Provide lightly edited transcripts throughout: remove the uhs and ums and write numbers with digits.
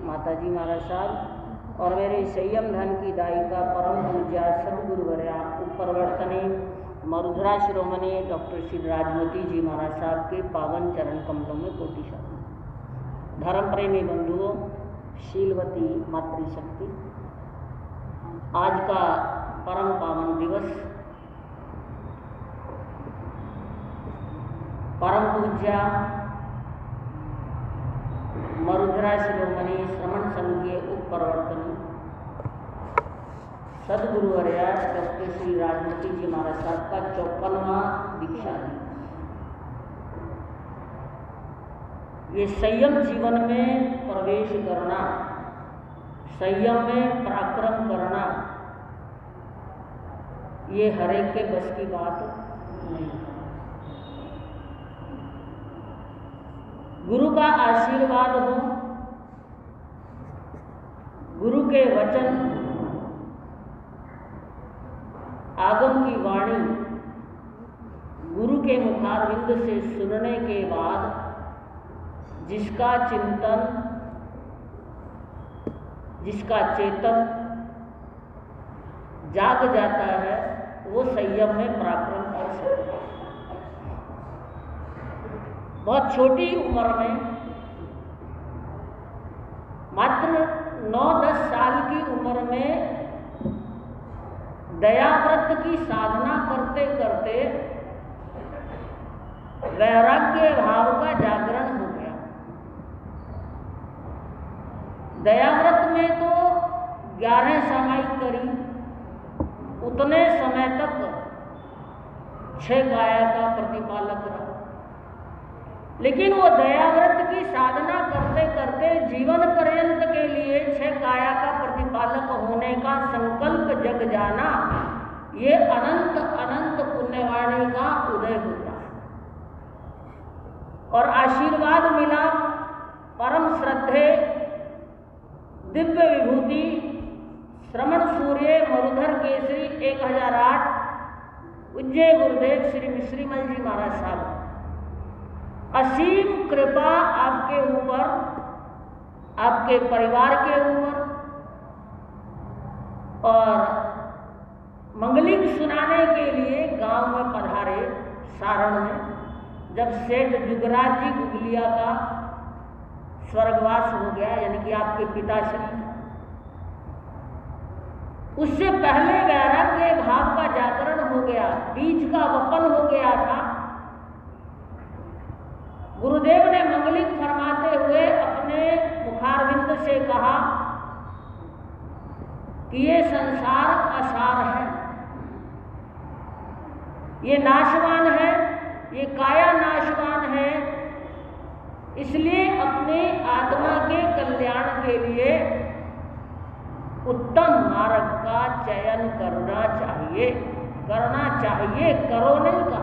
माताजी महाराज साहब और मेरे संयम धन की दायिका परम पूज्या सदगुरुवर्या उपप्रवर्तने मरुधरा शिरोमणि डॉक्टर श्री राजमती जी महाराज साहब के पावन चरण कमलों में कोटि शरण। धर्म प्रेमी बंधुओं, शीलवती मातृशक्ति, आज का परम पावन दिवस परम पूज्या मरुधरा शिरोमणि श्रमण संघ के उपप्रवर्तन सदगुरुवर्या डॉक्टर श्री राजमती जी महाराज साहब का 54वां दीक्षा दिवस। ये संयम जीवन में प्रवेश करना, संयम में पराक्रम करना, ये हर एक के बस की बात नहीं है। गुरु का आशीर्वाद हो, गुरु के वचन, आगम की वाणी गुरु के मुखारविंद से सुनने के बाद जिसका चिंतन, जिसका चेतन जाग जाता है, वो संयम में पराक्रम कर सकता है। बहुत छोटी उम्र में, मात्र 9-10 साल की उम्र में दयाव्रत की साधना करते करते वैराग्य भाव का जागरण हो गया। दयाव्रत में तो 11 समाई करी, उतने समय तक 6 काया का प्रतिपालक रहा। लेकिन वो दयाव्रत की साधना करते करते जीवन पर्यंत के लिए 6 काया का प्रतिपालक होने का संकल्प जग जाना, ये अनंत अनंत पुण्यवाणी का उदय होता है। और आशीर्वाद मिला परम श्रद्धे दिव्य विभूति श्रमण सूर्य मरुधर केसरी 1008 उज्जय गुरुदेव श्री मिश्रीमल जी महाराज साहब, असीम कृपा आपके ऊपर, आपके परिवार के ऊपर, और मंगलिक सुनाने के लिए गांव में पधारे सारण में, जब सेठ जुगराज जी गुगलिया का स्वर्गवास हो गया, यानी कि आपके पिताश्री, उससे पहले वैराग्य भाव का जागरण हो गया, बीज का वपन हो गया था। गुरुदेव ने मंगलिक फरमाते हुए अपने मुखारविंद से कहा कि ये संसार असार है, ये नाशवान है, ये काया नाशवान है, इसलिए अपने आत्मा के कल्याण के लिए उत्तम मार्ग का चयन करना चाहिए, करो नहीं का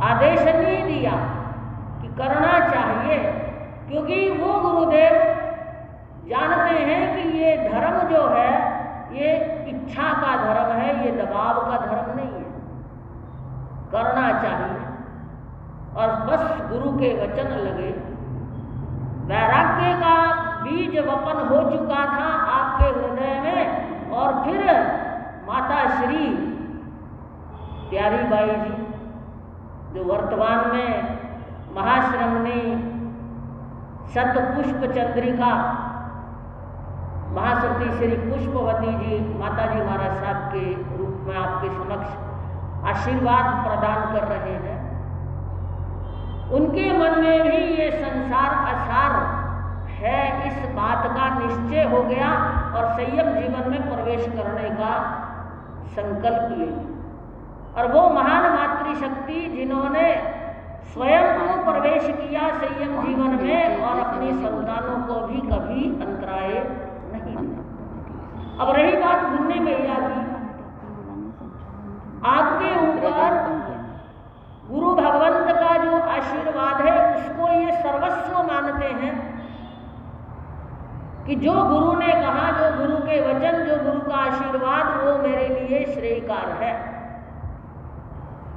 आदेश नहीं दिया कि करना चाहिए, क्योंकि वो गुरुदेव जानते हैं कि ये धर्म जो है ये इच्छा का धर्म है, ये दबाव का धर्म नहीं है, करना चाहिए। और बस गुरु के वचन लगे, वैराग्य का बीज वपन हो चुका था आपके हृदय में। और फिर माता श्री प्यारी बाई जी, जो वर्तमान में महाश्रमणी शतपुष्प चंद्रिका महासती श्री पुष्पवती जी माताजी महाराज साहब के रूप में आपके समक्ष आशीर्वाद प्रदान कर रहे हैं, उनके मन में भी ये संसार असार है, इस बात का निश्चय हो गया और संयम जीवन में प्रवेश करने का संकल्प लिया। और वो महान मातृशक्ति जिन्होंने स्वयं को प्रवेश किया संयम जीवन में और अपनी संतानों को भी कभी अंतराय नहीं दिया। अब रही बात मुन्नी मैया की, आपके ऊपर गुरु भगवंत का जो आशीर्वाद है उसको ये सर्वस्व मानते हैं कि जो गुरु ने कहा, जो गुरु के वचन, जो गुरु का आशीर्वाद, वो मेरे लिए श्रेयकार है।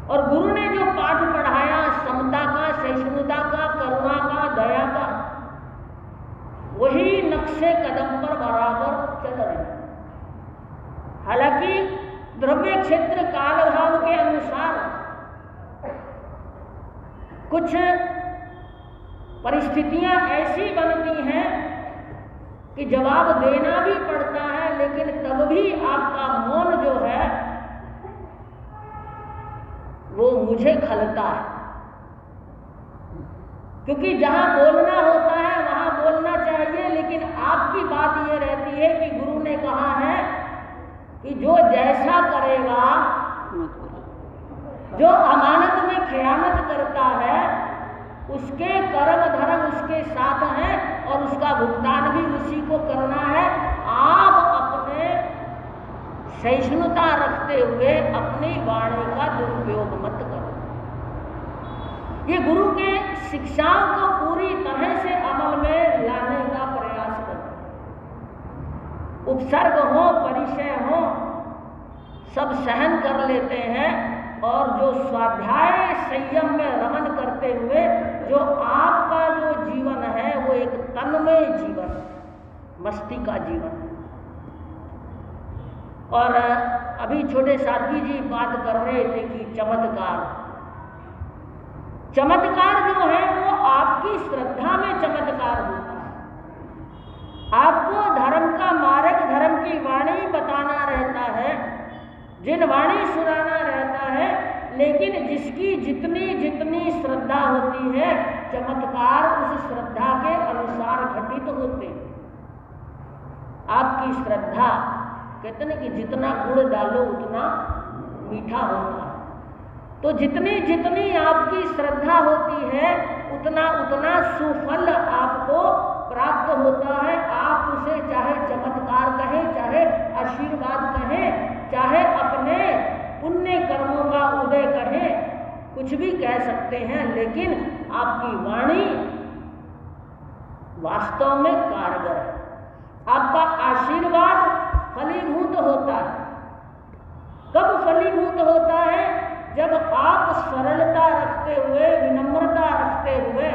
और गुरु ने जो पाठ पढ़ाया समता का, सहिष्णुता का, करुणा का, दया का, वही नक्शे कदम पर बराबर चल रहे हैं। हालांकि द्रव्य क्षेत्र काल भाव के अनुसार कुछ परिस्थितियां ऐसी बनती हैं कि जवाब देना भी पड़ता है, लेकिन तब भी आपका मौन जो है वो मुझे खलता है। क्योंकि जहां बोलना होता है वहां बोलना चाहिए, लेकिन आपकी बात ये रहती है कि गुरु ने कहा है कि जो जैसा करेगा, जो अमानत में खयानत करता है उसके कर्म धर्म उसके साथ हैं और उसका भुगतान भी उसी को करना है। आप अपने सहिष्णुता रखते हुए अपनी वाणी का दुरुपयोग मत करो। ये गुरु के शिक्षाओं को पूरी तरह से अमल में लाने का प्रयास करो। उपसर्ग हो, परिचय हो, सब सहन कर लेते हैं, और जो स्वाध्याय संयम में रमन करते हुए जो आपका जो जीवन है वो एक तन्मय जीवन, मस्ती का जीवन है। और अभी छोटे साध्वी जी बात कर रहे थे कि चमत्कार जो है वो आपकी श्रद्धा में चमत्कार होता है। आपको धर्म का मार्ग, धर्म की वाणी बताना रहता है, जिन वाणी सुनाना रहता है, लेकिन जिसकी जितनी जितनी श्रद्धा होती है चमत्कार उस श्रद्धा के अनुसार घटित होते हैं। आपकी श्रद्धा, कहते हैं कि जितना गुड़ डालो उतना मीठा होता है, तो जितनी जितनी आपकी श्रद्धा होती है उतना उतना सुफल आपको प्राप्त होता है। आप उसे चाहे चमत्कार कहें, चाहे आशीर्वाद कहें, चाहे अपने पुण्य कर्मों का उदय कहें, कुछ भी कह सकते हैं, लेकिन आपकी वाणी वास्तव में कारगर है। आपका आशीर्वाद फलीभूत होता है। कब फलीभूत होता है? जब आप सरलता रखते हुए, विनम्रता रखते हुए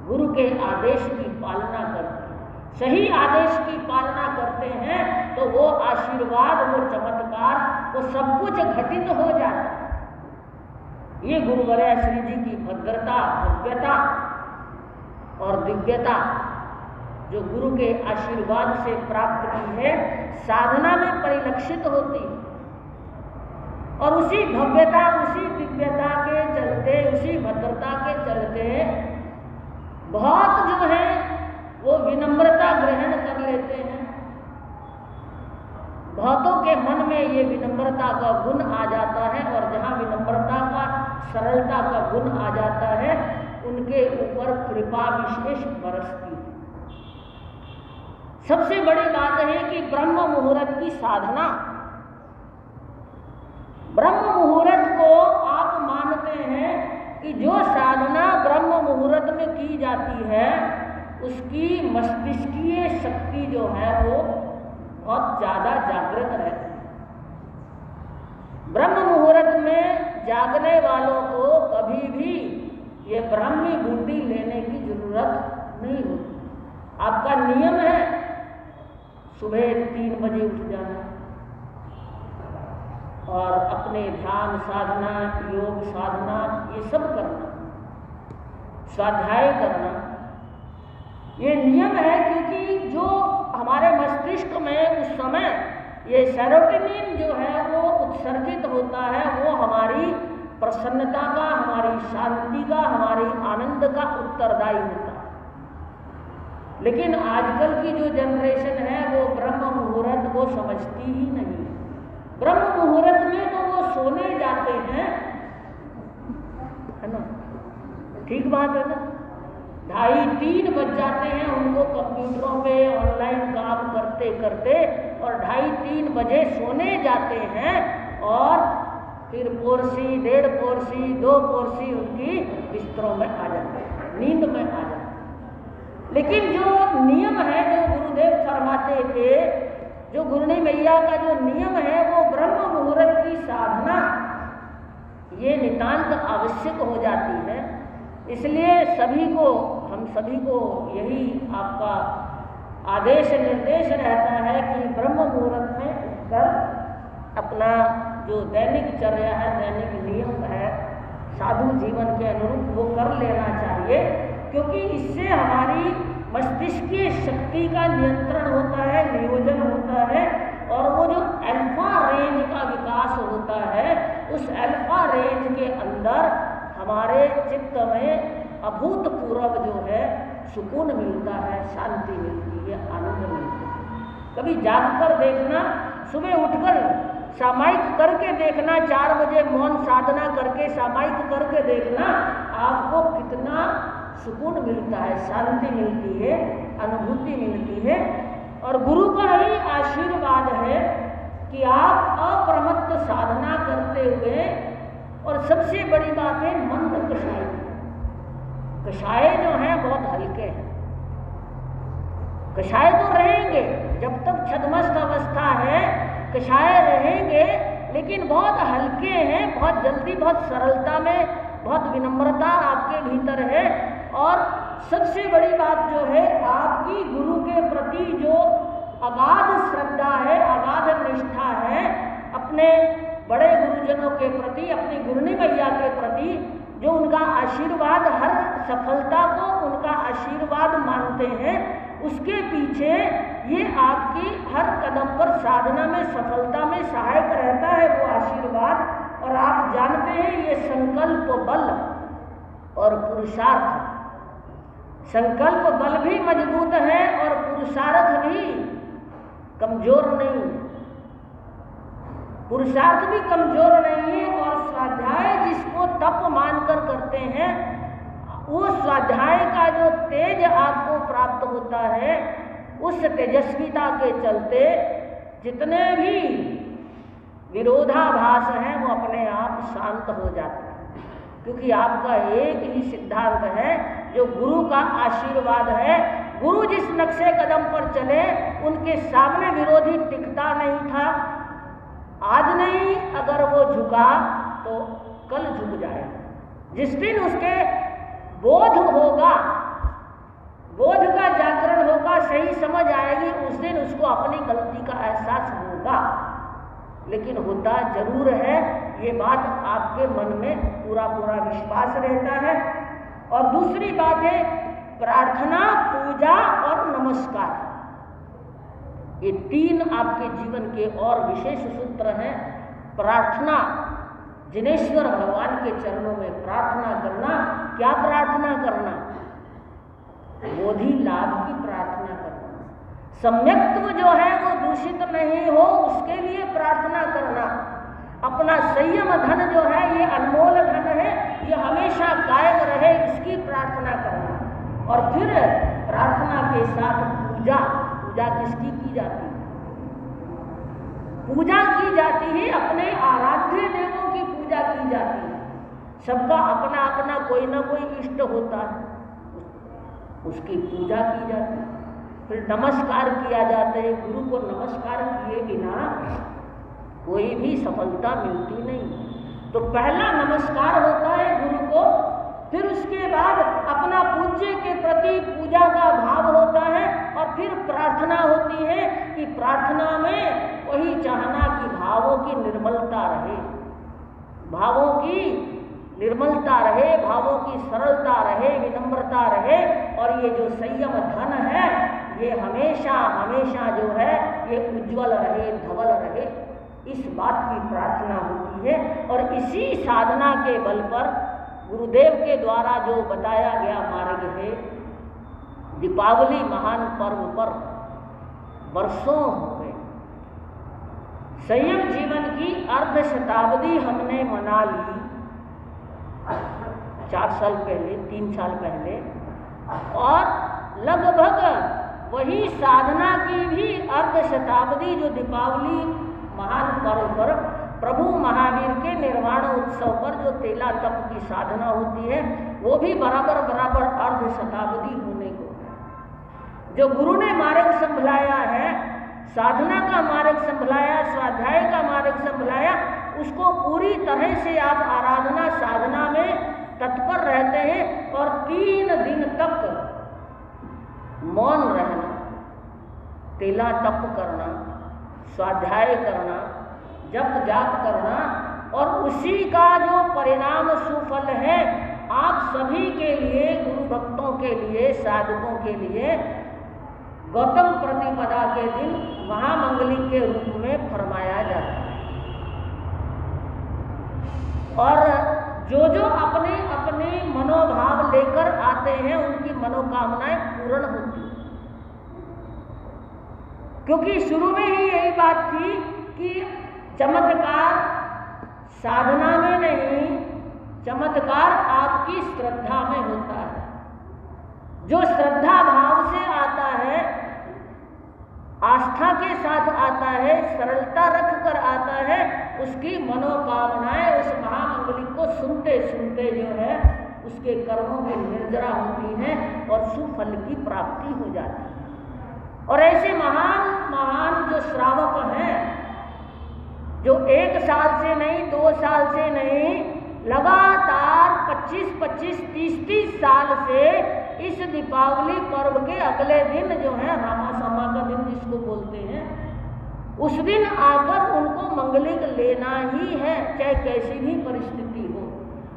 गुरु के आदेश की पालना करते हैं, सही आदेश की पालना करते हैं, तो वो आशीर्वाद, वो चमत्कार, वो सब कुछ घटित हो जाता है। ये गुरुवर्य श्री जी की भद्रता, भव्यता और दिव्यता जो गुरु के आशीर्वाद से प्राप्त की है, साधना में परिलक्षित होती है। और उसी भव्यता, उसी दिव्यता के चलते, उसी भद्रता के चलते बहुत जो है वो विनम्रता ग्रहण कर लेते हैं। बहुतों के मन में ये विनम्रता का गुण आ जाता है, और जहाँ विनम्रता का, सरलता का गुण आ जाता है, उनके ऊपर कृपा विशेष बरसती है। सबसे बड़ी बात है कि ब्रह्म मुहूर्त की साधना, ब्रह्म मुहूर्त को आप मानते हैं कि जो साधना ब्रह्म मुहूर्त में की जाती है उसकी मस्तिष्कीय शक्ति जो है वो बहुत ज़्यादा जागृत रहती है। ब्रह्म मुहूर्त में जागने वालों को कभी भी ये ब्रह्मी बूटी लेने की जरूरत नहीं होती। आपका नियम है सुबह 3 बजे उठ जाना और अपने ध्यान साधना, योग साधना, ये सब करना, स्वाध्याय करना, ये नियम है। क्योंकि जो हमारे मस्तिष्क में उस समय ये सेरोटोनिन जो है वो उत्सर्जित होता है, वो हमारी प्रसन्नता का, हमारी शांति का, हमारी आनंद का उत्तरदायी होता है। लेकिन आजकल की जो जनरेशन है वो ब्रह्म मुहूर्त को समझती ही नहीं है। ब्रह्म मुहूर्त में तो वो सोने जाते हैं, है ना? ठीक बात है ना? 2:30-3 बज जाते हैं उनको कंप्यूटरों पे ऑनलाइन काम करते करते, और 2:30-3 बजे सोने जाते हैं, और फिर पोरसी, 1.5 पोरसी, 2 पोरसी उनकी बिस्तरों में आ जाते हैं, नींद में आ जाते हैं। लेकिन जो नियम है, जो गुरुदेव फरमाते थे, जो गुरुनी मैया का जो नियम है, वो ब्रह्म मुहूर्त की साधना ये नितांत आवश्यक हो जाती है। इसलिए सभी को हम सभी को यही आपका आदेश निर्देश रहता है कि ब्रह्म मुहूर्त में उठकर अपना जो दैनिक चर्या है, दैनिक नियम है, साधु जीवन के अनुरूप वो कर लेना चाहिए, क्योंकि इससे हमारी मस्तिष्क की शक्ति का नियंत्रण होता है, नियोजन होता है, और वो जो अल्फा रेंज का विकास होता है, उस अल्फा रेंज के अंदर हमारे चित्त में अभूतपूर्व जो है सुकून मिलता है, शांति मिलती है, आनंद मिलता है। कभी जागकर देखना, सुबह उठकर सामायिक करके देखना, 4 बजे मौन साधना करके सामायिक करके देखना, आपको कितना सुकून मिलता है, शांति मिलती है, अनुभूति मिलती है। और गुरु का ही आशीर्वाद है कि आप अप्रमत्त साधना करते हुए, और सबसे बड़ी बात है मंद कषाय। कषाय जो हैं बहुत हल्के हैं। कषाय तो रहेंगे जब तक छद्मस्त अवस्था है, कषाय रहेंगे, लेकिन बहुत हल्के हैं, बहुत जल्दी, बहुत सरलता में, बहुत विनम्रता आपके भीतर है। और सबसे बड़ी बात जो है, आपकी गुरु के प्रति जो अगाध श्रद्धा है, अगाध निष्ठा है, अपने बड़े गुरुजनों के प्रति, अपनी गुरुनी मैया के प्रति जो उनका आशीर्वाद, हर सफलता को उनका आशीर्वाद मानते हैं, उसके पीछे ये आपकी हर कदम पर साधना में, सफलता में सहायक रहता है वो आशीर्वाद। और आप जानते हैं ये संकल्प बल और पुरुषार्थ, संकल्प बल भी मजबूत है और पुरुषार्थ भी कमजोर नहीं है, पुरुषार्थ भी कमजोर नहीं है। और स्वाध्याय जिसको तप मानकर करते हैं, वो स्वाध्याय का जो तेज आपको प्राप्त होता है, उस तेजस्विता के चलते जितने भी विरोधाभास हैं वो अपने आप शांत हो जाते हैं, क्योंकि आपका एक ही सिद्धांत है जो गुरु का आशीर्वाद है। गुरु जिस नक्शे कदम पर चले, उनके सामने विरोधी टिकता नहीं था। आज नहीं, अगर वो झुका तो कल झुक जाएगा। जिस दिन उसके बोध होगा, बोध का जागरण होगा, सही समझ आएगी, उस दिन उसको अपनी गलती का एहसास होगा। लेकिन होता जरूर है, ये बात आपके मन में पूरा पूरा विश्वास रहता है। और दूसरी बात है प्रार्थना, पूजा और नमस्कार। ये 3 आपके जीवन के और विशेष सूत्र हैं। प्रार्थना, जिनेश्वर भगवान के चरणों में प्रार्थना करना। क्या प्रार्थना करना? बोधि लाभ की प्रार्थना करना। सम्यक्त्व जो है वो दूषित नहीं हो, उसके लिए प्रार्थना करना। अपना संयम धन जो है, ये अनमोल धन है, ये हमेशा कायम रहे, इसकी प्रार्थना करना। और फिर प्रार्थना के साथ पूजा। पूजा किसकी की जाती है? पूजा की जाती है, अपने आराध्य देवों की पूजा की जाती है। सबका अपना अपना कोई ना कोई इष्ट होता है, उसकी पूजा की जाती है। फिर नमस्कार किया जाता है। गुरु को नमस्कार किए बिना कोई भी सफलता मिलती नहीं। तो पहला नमस्कार होता है गुरु को, फिर उसके बाद अपना पूज्य के प्रति पूजा का भाव होता है, और फिर प्रार्थना होती है कि प्रार्थना में वही चाहना कि भावों की निर्मलता रहे, भावों की निर्मलता रहे, भावों की सरलता रहे, विनम्रता रहे। और ये जो संयम धन है, ये हमेशा हमेशा जो है ये उज्ज्वल रहे, धवल रहे, इस बात की प्रार्थना होती है। और इसी साधना के बल पर गुरुदेव के द्वारा जो बताया गया मार्ग है, दीपावली महान पर्व पर वर्षों हो गए, संयम जीवन की अर्ध शताब्दी हमने मना ली। 4 साल पहले, 3 साल पहले, और लगभग वही साधना की भी अर्ध शताब्दी जो दीपावली महान पर्व पर प्रभु महावीर के निर्वाण उत्सव पर जो तेला तप की साधना होती है, वो भी बराबर बराबर अर्ध शताब्दी होने को है। जो गुरु ने मार्ग संभलाया है, साधना का मार्ग संभलाया, स्वाध्याय का मार्ग संभलाया, उसको पूरी तरह से आप आराधना साधना में तत्पर रहते हैं और 3 दिन तक मौन रहना, तेला तप करना, स्वाध्याय करना, जप जाप करना, और उसी का जो परिणाम सुफल है आप सभी के लिए, गुरु भक्तों के लिए, साधकों के लिए गौतम प्रतिपदा के दिन महामंगली के रूप में फरमाया जाता है। और जो जो अपने अपने मनोभाव लेकर आते हैं उनकी मनोकामनाएं पूर्ण होती हैं। क्योंकि शुरू में ही यही बात थी कि चमत्कार साधना में नहीं, चमत्कार आपकी श्रद्धा में होता है। जो श्रद्धा भाव से आता है, आस्था के साथ आता है, सरलता रख कर आता है, उसकी मनोकामनाएं उस महामंगली को सुनते सुनते जो है उसके कर्मों में निर्जरा होती हैं और सुफल की प्राप्ति हो जाती है। और ऐसे महान महान जो श्रावक हैं, जो 1 साल से नहीं, 2 साल से नहीं, लगातार 25-25, 30-30 साल से इस दीपावली पर्व के अगले दिन जो है रामासमा का दिन जिसको बोलते हैं, उस दिन आकर उनको मंगलिक लेना ही है, चाहे कैसी भी परिस्थिति हो।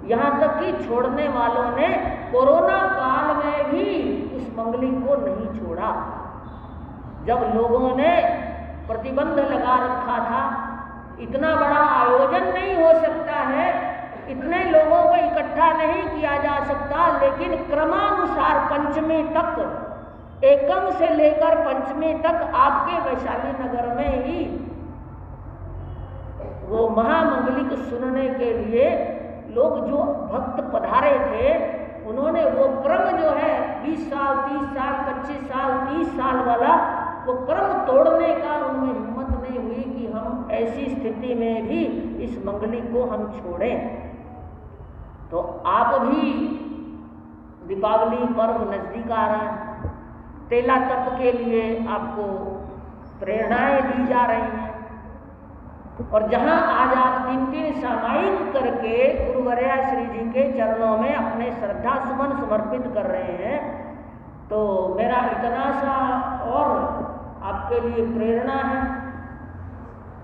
यहाँ तक कि छोड़ने वालों ने कोरोना काल में भी उस मंगलिक को नहीं छोड़ा। जब लोगों ने प्रतिबंध लगा रखा था, इतना बड़ा आयोजन नहीं हो सकता है, इतने लोगों को इकट्ठा नहीं किया जा सकता, लेकिन क्रमानुसार पंचमी तक, एकम से लेकर पंचमी तक आपके वैशाली नगर में ही वो महामंगलिक सुनने के लिए लोग जो भक्त पधारे थे, उन्होंने वो क्रम जो है 20 साल, 30 साल, 25 साल, 30 साल वाला वो क्रम तोड़ने का उनमें हिम्मत नहीं हुई कि हम ऐसी स्थिति में भी इस मंगली को हम छोड़ें। तो आप भी दीपावली पर्व नजदीक आ रहा है, तेला तप के लिए आपको प्रेरणाएं दी जा रही हैं। और जहां आज आप 3-3 सामायिक करके गुरुवर्या श्री जी के चरणों में अपने श्रद्धा सुमन समर्पित कर रहे हैं, तो मेरा इतना सा और आपके लिए प्रेरणा है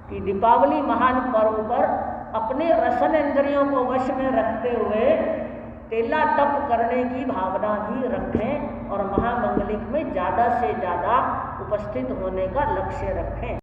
कि दीपावली महान पर्व पर अपने रसन इंद्रियों को वश में रखते हुए तेला तप करने की भावना भी रखें और महामंगलिक में ज़्यादा से ज़्यादा उपस्थित होने का लक्ष्य रखें।